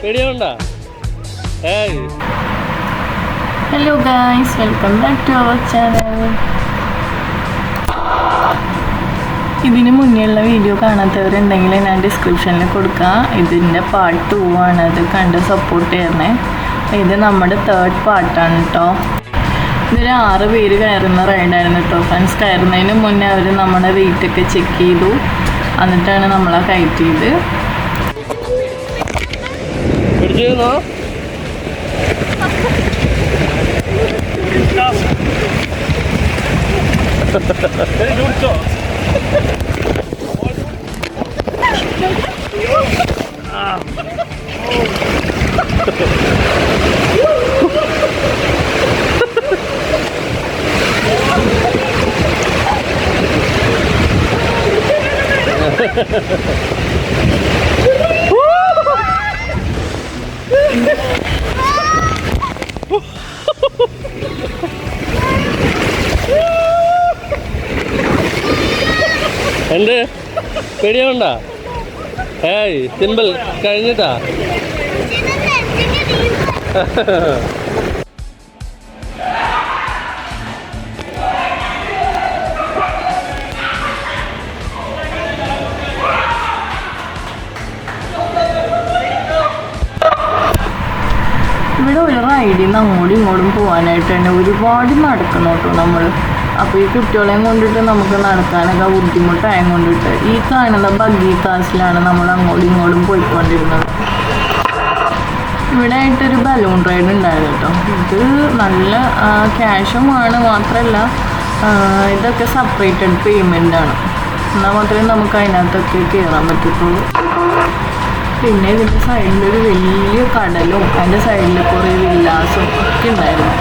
പേടിയാവണ്ട. Hello guys, welcome back to our channel. ഇതിന് മുന്നേയുള്ള video കാണാത്തവരുണ്ടെങ്കിൽ ഞാൻ ഡിസ്ക്രിപ്ഷനിൽ കൊടുക്കാം. ഇതിൻ്റെ പാർട്ട് 2 ആണ്. അത് കണ്ട് സപ്പോർട്ട് ചെയ്യണേ. ഇത് നമ്മുടെ 3rd പാർട്ടാണ് കേട്ടോ. ഇതൊരു 6 പേര് കയറുന്ന റൈഡായിരുന്നു കേട്ടോ ഫ്രണ്ട്സ്. കയറുന്നതിന് മുന്നേ അവർ നമ്മുടെ വെയിറ്റൊക്കെ ചെക്ക് ചെയ്തു, എന്നിട്ടാണ് നമ്മളെ കയറ്റ് ചെയ്ത്. എന്ത് പേടിയാവണ്ട. സിമ്പിൾ കഴിഞ്ഞിട്ടാ. ഇവിടെ ഒരു റൈഡിൽ നിന്ന് അങ്ങോട്ടും ഇങ്ങോട്ടും പോകാനായിട്ട് തന്നെ ഒരുപാട് നടക്കണം കേട്ടോ നമ്മൾ. അപ്പോൾ ഈ കുട്ടികളെയും കൊണ്ടിട്ട് നമുക്ക് നടക്കാനൊക്കെ ബുദ്ധിമുട്ടായത് കൊണ്ടിട്ട് ഈ കാണുന്ന ബഗ്ഗി കാസിലാണ് നമ്മൾ അങ്ങോട്ടും ഇങ്ങോട്ടും പോയിക്കൊണ്ടിരുന്നത്. ഇവിടെ ആയിട്ടൊരു ബലൂൺ റൈഡ് ഉണ്ടായിരുന്നു കേട്ടോ. ഇത് നല്ല ക്യാഷുമാണ്, മാത്രമല്ല ഇതൊക്കെ സെപ്പറേറ്റഡ് പേയ്മെൻ്റ് ആണ്. എന്നാൽ മാത്രമേ നമുക്ക് അതിനകത്തൊക്കെ കയറാൻ പറ്റത്തുള്ളൂ. പിന്നെ ഇതിൻ്റെ സൈഡിലൊരു വലിയ കടലും അതിൻ്റെ സൈഡിൽ കുറേ വില്ലാസും ഒക്കെ ഉണ്ടായിരുന്നു.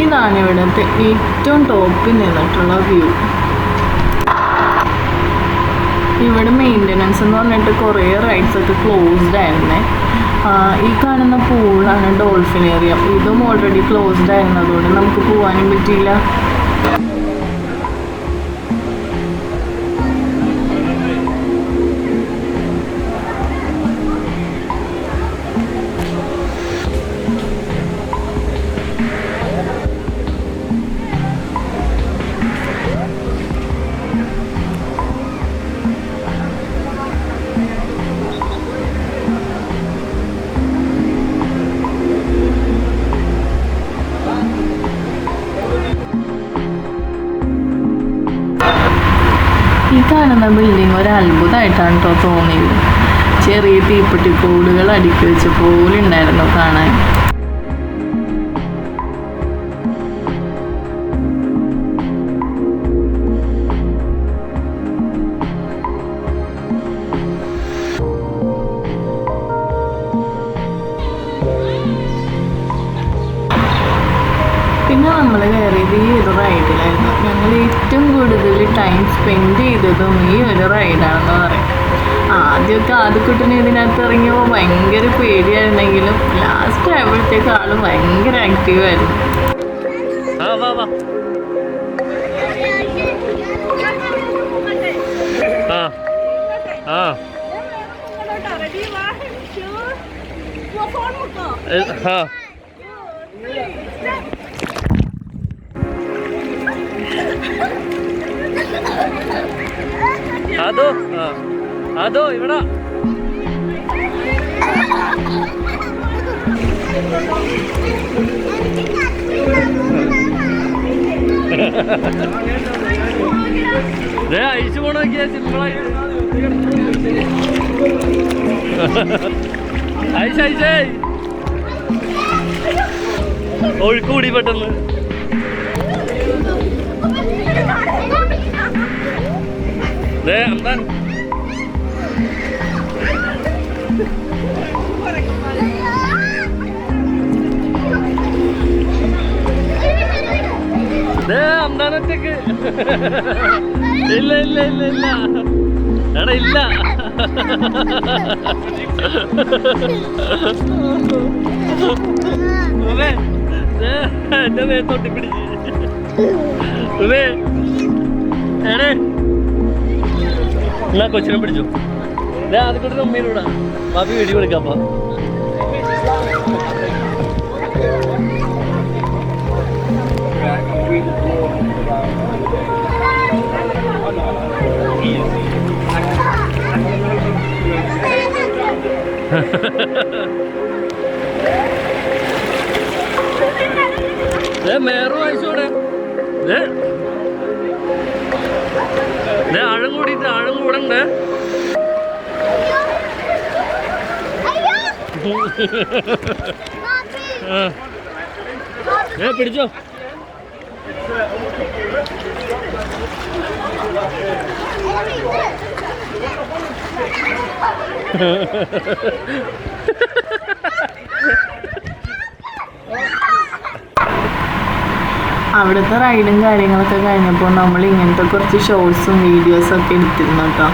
ഇതാണ് ഇവിടുത്തെ ഏറ്റവും ടോപ്പിൽ നിന്നിട്ടുള്ള വ്യൂ. ഇവിടെ മെയിൻ്റനൻസ് എന്ന് പറഞ്ഞിട്ട് കുറേ റൈഡ്സ് ഒക്കെ ക്ലോസ്ഡ് ആയിരുന്നേ. ഈ കാണുന്ന പൂളാണ് ഡോൾഫിനേറിയം. ഇതും ഓൾറെഡി ക്ലോസ്ഡ് ആയിരുന്നതുകൊണ്ട് നമുക്ക് പോകാനും പറ്റിയില്ല. ഈ കാണുന്ന ബിൽഡിംഗ് ഒരു അത്ഭുതമായിട്ടാണ് കേട്ടോ തോന്നിയത്. ചെറിയ തീപ്പെട്ടിക്കൂടുകൾ അടുക്കി വെച്ച പോലെ ഉണ്ടായിരുന്നു കാണാൻ. പിന്നെ നമ്മൾ കയറിയത് ഈ ഒരു റൈഡിലായിരുന്നു. ഞങ്ങൾ ഏറ്റവും കൂടുതൽ ടൈം സ്പെൻഡ് ചെയ്തതും ഈ ഒരു റൈഡാണെന്ന് പറയും. ആദ്യമൊക്കെ ആദ്യക്കുട്ടനെ ഇതിനകത്ത് ഇറങ്ങിയപ്പോൾ ഭയങ്കര പേടിയായിരുന്നെങ്കിലും ലാസ്റ്റ് ആയപ്പോഴത്തേക്ക് ആൾ ഭയങ്കര ആക്റ്റീവായിരുന്നു. അതോ ഇവിടെ അയച്ചു പോണോക്കിയ സിമ്പിളായി. അയച്ചേ ഒഴുക്കൂടി പെട്ടെന്ന്. അമ്പാൻ അമ്മാനൊറ്റക്ക് ഇല്ല ഇല്ല ഇല്ല ഇല്ല എടാ ഇല്ല എന്റെ മേത്തോട്ടി പിടിച്ച് എടേ എന്നാ കൊച്ചിനെ പിടിച്ചു അത് കൂടെ ഉമ്മയിലൂടാ ബാപ്പി വീഡിയോ എടുക്കാപ്പ മേറും അയച്ചോടെ ആഴം കൂടിയിട്ട് ആഴം കൂടണ്ടേ പിടിച്ചോ അവിടുത്തെ റൈഡും കാര്യങ്ങളൊക്കെ കഴിഞ്ഞപ്പോൾ നമ്മൾ ഇങ്ങനത്തെ കുറച്ച് ഷോർട്സും വീഡിയോസൊക്കെ എടുത്തിരുന്നു കേട്ടോ.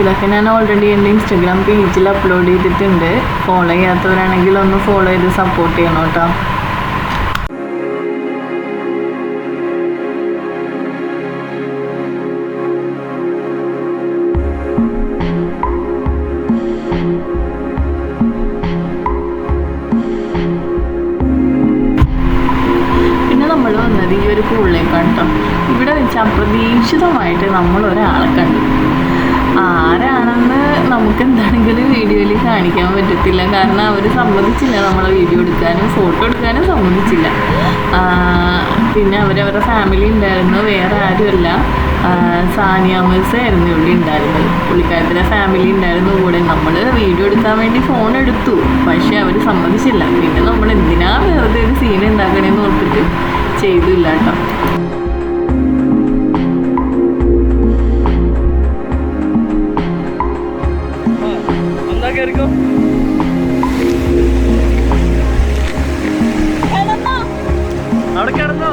ഇതൊക്കെ ഞാൻ ഓൾറെഡി എൻ്റെ ഇൻസ്റ്റഗ്രാം പേജിൽ അപ്ലോഡ് ചെയ്തിട്ടുണ്ട്. ഫോളോ ചെയ്യാത്തവരാണെങ്കിൽ ഒന്ന് ഫോളോ ചെയ്ത് സപ്പോർട്ട് ചെയ്യണം കേട്ടോ. നമ്മൾ വന്നത് ഈ ഒരു പൂളിലേക്കാണ് കേട്ടോ. ഇവിടെ വെച്ച് അപ്രതീക്ഷിതമായിട്ട് നമ്മൾ ഒരാളെ കണ്ടു. ആരാണെന്ന് നമുക്ക് എന്താണെങ്കിലും വീഡിയോയിൽ കാണിക്കാൻ പറ്റത്തില്ല. കാരണം അവർ സമ്മതിച്ചില്ല നമ്മളെ വീഡിയോ എടുക്കാനും ഫോട്ടോ എടുക്കാനും സമ്മതിച്ചില്ല. പിന്നെ അവരവരുടെ ഫാമിലി ഉണ്ടായിരുന്നു, വേറെ ആരുമല്ല. സാനിയ മിസ് ആയിരുന്നു ഇവിടെ ഉണ്ടായിരുന്നത്. പുള്ളിക്കാരത്തിൻ്റെ ഫാമിലി ഉണ്ടായിരുന്നു കൂടെ. നമ്മൾ വീഡിയോ എടുക്കാൻ വേണ്ടി ഫോൺ എടുത്തു, പക്ഷെ അവർ സമ്മതിച്ചില്ല. പിന്നെ നമ്മൾ എന്തിനാ വെറുതെ ഒരു സീൻ ഉണ്ടാക്കണേന്ന് ഓർത്തിട്ട് ചെയ്തില്ല കേട്ടോ. അവിടെ കിടന്നോ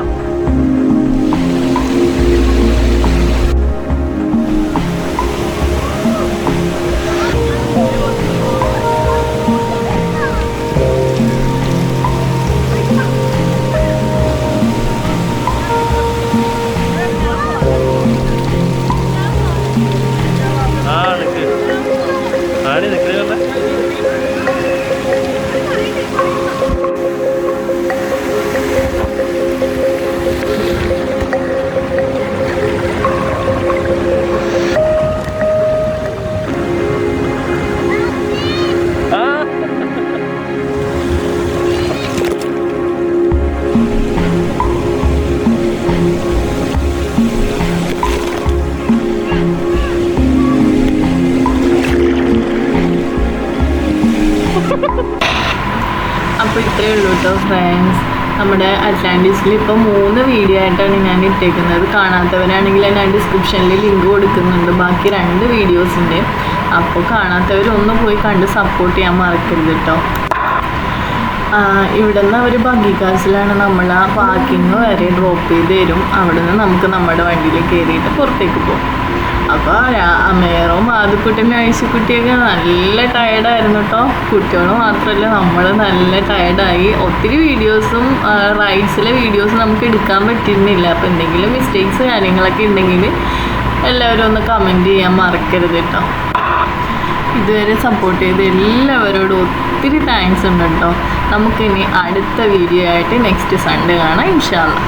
അപ്പോൾ ഇത്രയേ ഉള്ളൂ കേട്ടോ ഫ്രണ്ട്സ്. നമ്മുടെ അറ്റ്ലാന്റിസിൽ ഇപ്പോൾ 3 വീഡിയോ ആയിട്ടാണ് ഞാൻ ഇട്ടേക്കുന്നത്. കാണാത്തവരാണെങ്കിൽ ഞാൻ ഡിസ്ക്രിപ്ഷനിൽ ലിങ്ക് കൊടുക്കുന്നുണ്ട്. ബാക്കി 2 വീഡിയോസ് ഉണ്ട്. അപ്പോൾ കാണാത്തവരൊന്ന് പോയി കണ്ട് സപ്പോർട്ട് ചെയ്യാൻ മറക്കരുത് കേട്ടോ. ഇവിടെ നിന്ന് അവർ ബഗ്ഗി കാസിലാണ് നമ്മൾ ആ പാർക്കിങ് വരെ ഡ്രോപ്പ് ചെയ്ത് തരും. അവിടെ നിന്ന് നമുക്ക് നമ്മുടെ വണ്ടിയിൽ കയറിയിട്ട് പുറത്തേക്ക് പോകും. അപ്പോൾ അമേറും ആദ്യക്കുട്ടനും ഐശുക്കുട്ടിയൊക്കെ നല്ല ടയർഡായിരുന്നു കേട്ടോ. കുട്ടികൾ മാത്രമല്ല നമ്മൾ നല്ല ടയർഡായി. ഒത്തിരി വീഡിയോസും റൈഡ്സിലെ വീഡിയോസും നമുക്ക് എടുക്കാൻ പറ്റുന്നില്ല. അപ്പോൾ എന്തെങ്കിലും മിസ്റ്റേക്സ് കാര്യങ്ങളൊക്കെ ഉണ്ടെങ്കിൽ എല്ലാവരും ഒന്ന് കമൻറ്റ് ചെയ്യാൻ മറക്കരുത് കേട്ടോ. ഇതുവരെ സപ്പോർട്ട് ചെയ്ത് എല്ലാവരോടും ഒത്തിരി താങ്ക്സ് ഉണ്ട് കേട്ടോ. നമുക്കിനി അടുത്ത വീഡിയോ ആയിട്ട് നെക്സ്റ്റ് സൺഡേ കാണാം ഇൻഷാ അല്ലാഹ്.